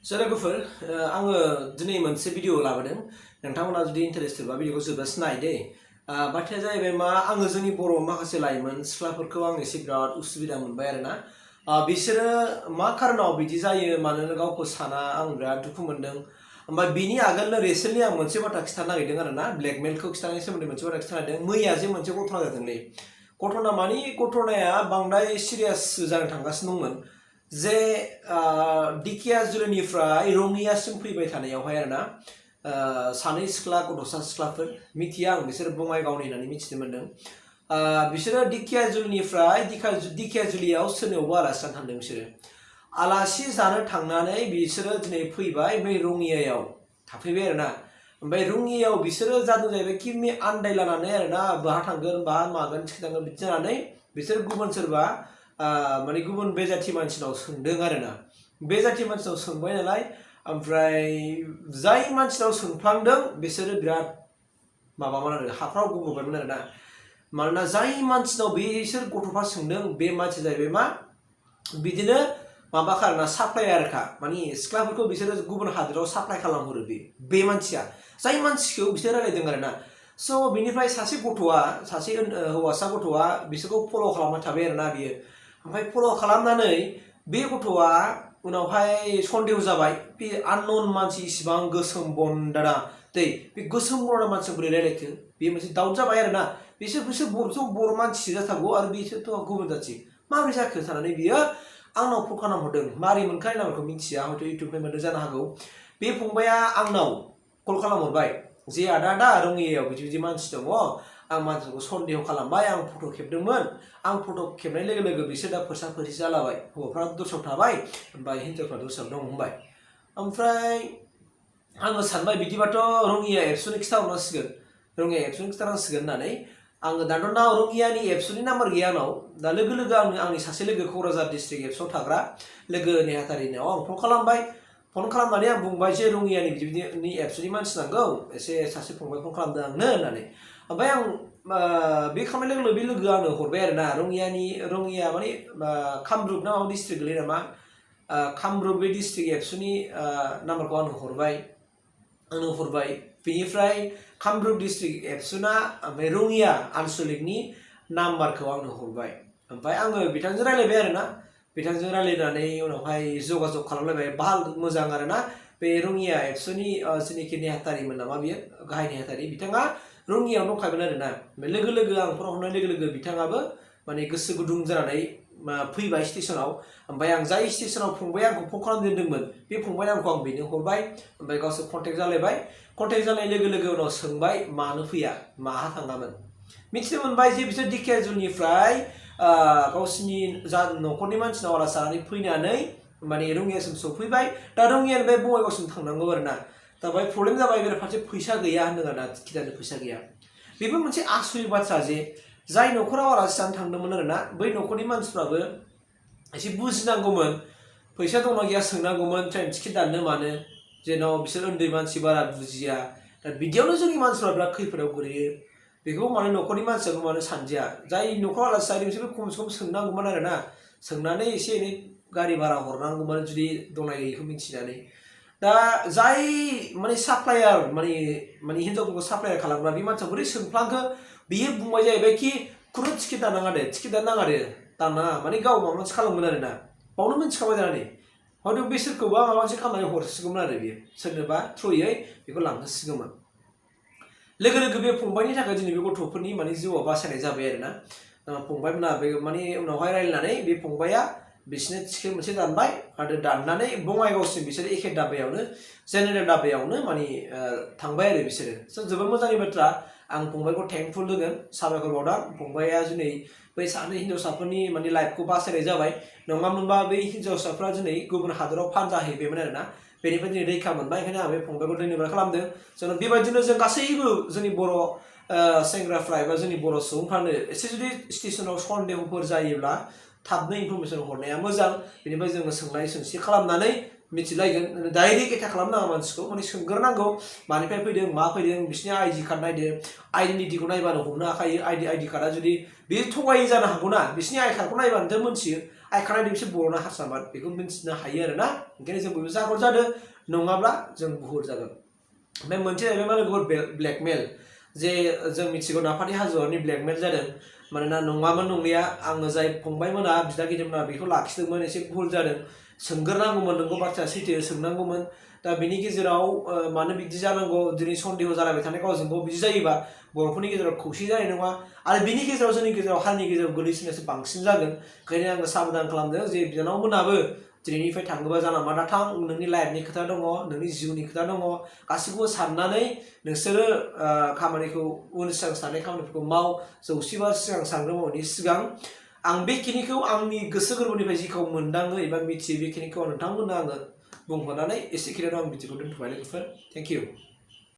लोगोफोर आङो दिनै मोनसे भिडिअ लाबोदों नोंथांमोना जुदि इन्टारेस्टेड बा भिडिअखौ जोबजासे नाय दे बाथ्राया जाहैबाय मा आङो जोंनि बर' माखासे लाइमोन सिख्लाफोरखौ आं एसे बिराद उसुबिदा मोनबाय आरोना बिसोरो मा खारनाव बिदि जायो मानोना गावखौ साना आं बिराद दुखु मोनदों ओमफ्राय बिनि आगोलनो रिसेन्टलि आं मोनसे बाथ्रा खिथानो नागिरदों आरोना ब्लेकमेलखौ खिथानायनि सोमोन्दै मोनसे बाथ्रा खिथानो नागिरदों मैया जे मोनसे घटना जादोंलै घटना मानि घटनाया बांद्राय सिरियास जानो थांगासिनो दंमोन जे दिखियाजुलिनिफ्राय रङियासिम फैबाय थानायावहाय आरोना सानै सिख्ला गथ'सा सिख्लाफोर मिथिया आं बिसोर बङाइगावनि होननानै मिथिनो मोन्दों बिसोरो दिखियाजुलिनिफ्राय दिखियाजुलियाव सोरनियावबा आलासि जानो थांदों बिसोरो आलासि जानो थांनानै बिसोरो दिनै फैबाय बै रङियायाव थाफैबाय आरोना ओमफ्राय रङियायाव बिसोरो जादों जाहैबाय कि आन्दायलानानै आरोना बहा थांगोन बहा मागोन थिखि थांगोन बिदि जानानै बिसोर गुबुन सोरबा माने गुबुन बेजाथि मानसिनाव सोंदों आरोना बेजाथि मानसिनाव सोंबाय नालाय ओमफ्राय जाय मानसिनाव सोंफ्लांदों बिसोरो बिराद माबामोन आरो हाफ्राव गबबायमोन आरोना मानोना जाय मानसिनाव बिसोर गथ'फ्रा सोंदों बे मानसिया जाहैबाय मा बिदिनो माबाखा आरोना साप्लायारखा माने सिख्लाफोरखौ बिसोरो गुबुन हादोराव साप्लाय खालामहरो बे मानसिया जाय मानसिखौ बिसोर रायलायदों आरोना स' बिनिफ्राय सासे गथ'आ सासे हौवासा गथ'आ बिसोरखौ फल' खालामबाय थाबाय आरोना बियो ओमफ्राय फल' खालामनानै बे गथ'आ उनावहाय सन्देह जाबाय बे आननन मानसि इसिबां गोसोम बन्दारा दै बे गोसोम बन्दारा मानसिजों बोरै रायलायखो बे मोनसे दाउट जाबाय आरोना बिसोर बर' मानसिसो जाथारगौ आरो बिसोरथ' गुबुन जाथि माबोरै जाखो साननानै बियो आंनाव फन खालामहरदों मारै मोनखाय नामखौ मिथिया हयथ' इउटुबनिफ्राय मोनदों जानो हागौ बे फंबाया आंनाव कल खालामहरबाय जे आदा रङियायाव बिदि बिदि मानसि दङ आं मानसिखौ सन्देह खालामबाय आं फट' खेबदोंमोन आं फट' खेबनाय लोगो लोगो बिसोर दा फोरसा फोरसि जालाबाय हौवाफ्रा दस्रायाव थाबाय ओमफ्राय हिन्जावफ्रा दस्रायाव दं होनबाय ओमफ्राय आङो सानबाय बिदिबाथ' रङिया एबसुनि खिथाहरनांसिगोन रङिया एबसुनि खिथानांसिगोन होननानै आङो दाथ' रङियानि एबसुनि नाम्बार गैया आंनाव दा लोगो लोगो आंनि सासे लोगो क'क्राझार डिस्ट्रिक्ट एबसुआव थाग्रा लोगो नेहाथारिनाव आं फन खालामबाय फन खालामनानै आं बुंबाय जे रङियानि बिदिनि एबसुनि मानसि नांगौ एसे सासे फंबाय फन खालामदों आंनो होननानै ओमफ्राय आं बे खालामनाय लोगो बे लोगोआ आंनो हरबाय आरोना रङिया माने कामरुप ना माबा डिस्ट्रिक्ट गोलैयो नामा कामरुप बे डिस्ट्रिक्ट एबसुनि नाम्बारखौ आंनो हरबाय बेनिफ्राय कामरुप डिस्ट्रिक्ट एबसुना ओमफ्राय रङिया आनसलिकनि नाम्बारखौ आंनो हरबाय ओमफ्राय आङो बिथांजों रायलायबाय आरोना बिथांजों रायलायनानै उनावहाय जगाजग खालामलायबाय बाल मोजां आरोना बे रङिया एबसुनि जेनाखि नेहाथारिमोन नामा बियो गाहाय नेहाथारि बिथाङा रङियायाव दंखायोमोन आरोना लोगो लोगो आं फन हरनाय लोगो लोगो बिथाङाबो माने गोसो गुदुं जानानै फैबाय स्टेसनाव ओमफ्राय आं जाय स्टेसनाव फंबाया आंखौ फन खालामजेनदोंमोन बे फंबाय नामखौ आं बेनो हरबाय ओमफ्राय गावसोर कन्टेक्ट जालायबाय कन्टेक्ट जानाय लोगो लोगो उनाव सोंबाय मानो फैया माहा थांगामोन मिथिनो मोनबाय जे बिसोर दिखियाजुलिनिफ्राय गावसिनि जा न'खरनि मानसिनाव आलासि जानानै फैनानै माने रङियासिम सफैबाय दा रङियानिफ्राय बङाइगावसिम थांनांगौ आरोना दा बेहाय प्रब्लेम जाबाय बेराफारसे फैसा गैया होनदों आरोना टिकेटानो फैसा गैया बेबो मोनसे आसरित बाथ्रा जे जाय न'खराव आलासि जानो थांदोंमोन आरोना बै न'खरनि मानसिफ्राबो एसे बुजिनांगौमोन फैसा दंना गैया सोंनांगौमोन ट्रेन टिकेट दाननो मानो जेन' बिसोर उन्दै मानसि बारा बुजिया दा बिदियावनो जोंनि मानसिफ्रा बिराद खैफोदाव गोलैयो बेखौ माने न'खरनि मानसियाबो मानो सानदिया जाय न'खराव आलासि जाहैदों बिसोरबो खमसे खम सोंनांगौमोन आरोना सोंनानै एसे एनै गारि भारा हरनांगौमोन जुदि दंना गैयिखौ मिथिनानै दा जाय माने साप्लायार माने हिन्जावफोरखौ साप्लायार खालामग्रा बे मानसिया बोरै सोंफ्लांखो बियो बुंबाय जाहैबाय कि खुनु टिकेट दाननाङा दे दाननाङा माने गाव माबा मोनसे खालामगोन आरोना बावनो मिथिखाबाय जानानै हयथ' बे सोरखौबा माबा मोनसे खालामनानै हरसिगौमोन आरो बियो सोरनोबा थ्रुयै बेखौ लांहोसिगौमोन लोगो लोगो बे फंबायनि थाखाय दिनै बे गथ'फोरनि माने जिउआव बासायनाय जाबाय आरोना फंबायमोना बे माने उनावहाय रायलायनानै बे फंबाया बिसोरनो टिकेट मोनसे दानबाय आरो दाननानै बङाइगावसिम बिसोर एखे दाब्बायावनो जेनेरेल दाब्बायावनो माने थांबाय आरो बिसोरो जोबोद मोजांनि बाथ्रा आं फंबायखौ थेंकफुल होगोन साबायखर बावदां फंबाया दिनै बै सानै हिन्जावसाफोरनि माने लाइफखौ बासायनाय जाबाय नङामोनबा बै हिन्जावसाफ्रा दिनै गुबुन हादराव फानजाहैबायमोन आरोना बेनिफ्राय दिनै रैखा मोनबाय ओंखायनो आं बे फंबायखौ धन्यबाद खालामदों जों बेबायदिनो जों गासैबो जोंनि बर' सेंग्राफ्रा एबा जोंनि बर' सुबुंफ्रानो एसे जुदि स्टेसनाव सन्देहफोर जायोब्ला थाबनो इनफरमेसन हरनाया मोजां बेनिफ्राय जोङो सोंनाय सोंसि खालामनानै मिथिलायगोन डाइरेक्ट एटाक खालामनाङा मानसिखौ माने सोंग्रोनांगौ मानिफ्राय फैदों मा फैदों बिसोरनि आइडि कार्ड नायदो आइडेन्टिटिखौ नायबानो हमनो हाखायो आइडि कार्डआ जुदि बे थगायै जानो हागौ ना बिसोरनि आइ कार्डखौ नायबानोथ' मोनथियो आइखानाय बिसोर बर'ना हारसामोन बेखौ मिन्थिनो हायो आरोना ओंखायनो जों बयबो जागर जादों नङाब्ला जों बुहुर जागोन ओमफ्राय मोनसे जाहैबाय मा लोगोफोर ब्लेकमेल जे जों मिथिगौ नाफाथि हाजोआवनि ब्लेकमेल जादों मानोना नङामोन नंनाया आङो जाय फंबायमोना बिदा गिदिरमोना बेखौ लाखिदोंमोन एसे भुल जादों सोंग्रोनांगौमोन नोंगौ बाथ्राया सैथो सोंनांगौमोन दा बेनि गेजेराव मानो बिदि जानांगौ दिनै सन्देह जालायबाय थानाय गावजों गाव बिदि जायोबा बर'फोरनि गेजेराव खौसे जानाय नङा आरो बेनि गेजेराव जोंनि गेजेराव हारिनि गेजेराव गोलैसिननायसो बांसिन जागोन ओंखायनो आङो साबधान खालामदों जे बिनानावमोनाबो दिनैनिफ्राय थाङोबा जाना मा दा थां नोंनि लाइफनि खोथा दङ नोंनि जिउनि खोथा दङ गासैखौबो साननानै नोंसोरो खामानिखौ उन सिगां साननाय खामानिफोरखौ माव जौसिबा सिगां सांग्रांनि सिगां आं बेखिनिखौ आंनि गोसो गोरबोनिफ्राय जिखौ मोनदाङो एबा मिथियो बेखिनिखौ नोंथांमोननो आङो बुंहरनानै एसेखिनियाव आं बिदिखौ दोनथ'बाय लोगोफोर थेंक इउ